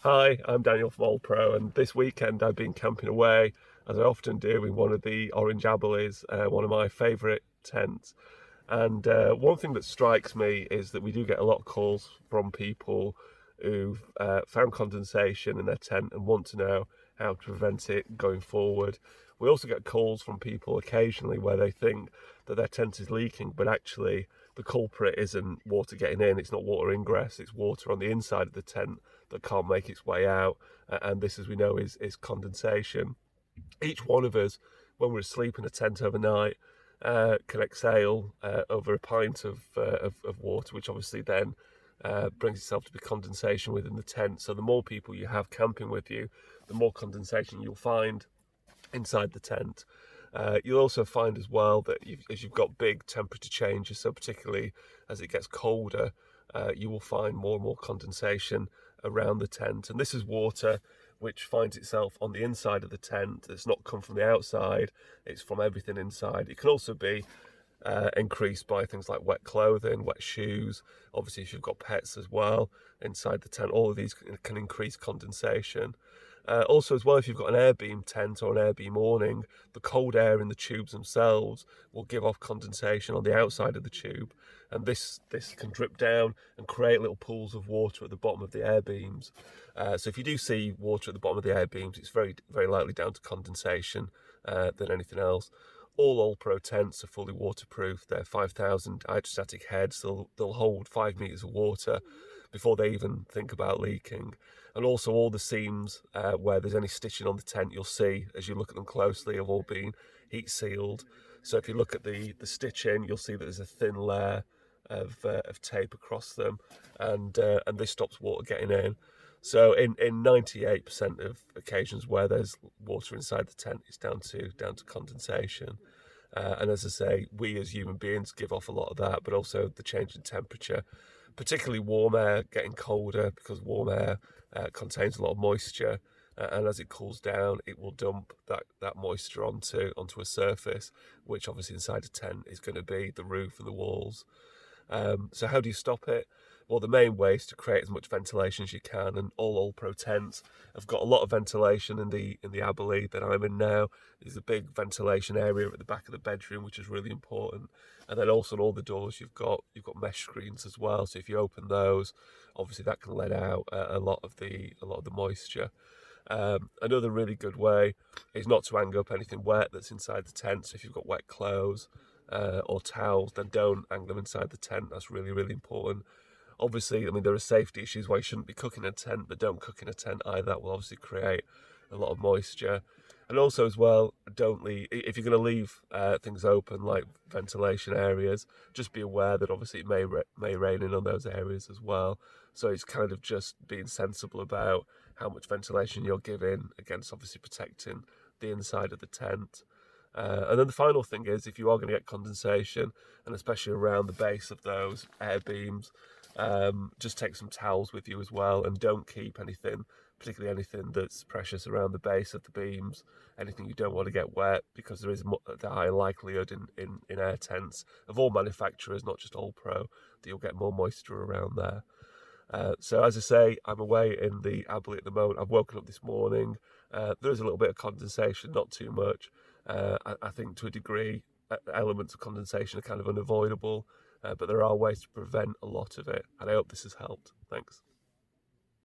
Hi, I'm Daniel from OLPRO, and this weekend I've been camping away, as I often do, in one of the orange aberleys, one of my favourite tents. And one thing that strikes me is that we do get a lot of calls from people who've found condensation in their tent and want to know how to prevent it going forward. We also get calls from people occasionally where they think that their tent is leaking, but actually the culprit isn't water getting in, it's not water ingress, it's water on the inside of the tent that can't make its way out. And this, as we know, is condensation. Each one of us, when we're asleep in a tent overnight, can exhale over a pint of water, which obviously then brings itself to be condensation within the tent. So the more people you have camping with you, the more condensation you'll find inside the tent. You'll also find as well that as you've got big temperature changes, so particularly as it gets colder, you will find more and more condensation around the tent. And this is water which finds itself on the inside of the tent. It's not come from the outside, it's from everything inside. It can also be increased by things like wet clothing, wet shoes. Obviously, if you've got pets as well inside the tent, all of these can increase condensation. Also, as well, if you've got an air beam tent or an air beam awning, the cold air in the tubes themselves will give off condensation on the outside of the tube, and this can drip down and create little pools of water at the bottom of the air beams. So if you do see water at the bottom of the air beams, it's very likely down to condensation than anything else. All OLPRO tents are fully waterproof. They're 5,000 hydrostatic heads. They'll hold 5 meters of water before they even think about leaking. And also all the seams where there's any stitching on the tent, you'll see as you look at them closely, have all been heat sealed. So if you look at the stitching, you'll see that there's a thin layer of tape across them, and this stops water getting in. So in 98% of occasions where there's water inside the tent, it's down to condensation. And as I say, we as human beings give off a lot of that, but also the change in temperature, particularly warm air getting colder, because warm air contains a lot of moisture. And as it cools down, it will dump that moisture onto a surface, which obviously inside a tent is going to be the roof and the walls. So how do you stop it? Well, the main way is to create as much ventilation as you can, and all OLPRO tents have got a lot of ventilation in the Aberley that I'm in now. There's a big ventilation area at the back of the bedroom, which is really important. And then also on all the doors, you've got mesh screens as well. So if you open those, obviously that can let out a lot of the moisture. Another really good way is not to hang up anything wet that's inside the tent. So if you've got wet clothes or towels, then don't hang them inside the tent. That's really, really important. Obviously, I mean, there are safety issues why you shouldn't be cooking in a tent, but don't cook in a tent either. That will obviously create a lot of moisture. And also, as well, don't leave, if you're going to leave things open like ventilation areas, just be aware that obviously it may rain in on those areas as well. So it's kind of just being sensible about how much ventilation you're giving against obviously protecting the inside of the tent. And then the final thing is, if you are going to get condensation, and especially around the base of those air beams, just take some towels with you as well, and don't keep anything, particularly anything that's precious around the base of the beams, anything you don't want to get wet, because there is the high likelihood in air tents of all manufacturers, not just OLPRO, that you'll get more moisture around there. So as I say, I'm away in the Aberley at the moment. I've woken up this morning. There is a little bit of condensation, not too much. I think to a degree, elements of condensation are kind of unavoidable, but there are ways to prevent a lot of it, and I hope this has helped. Thanks.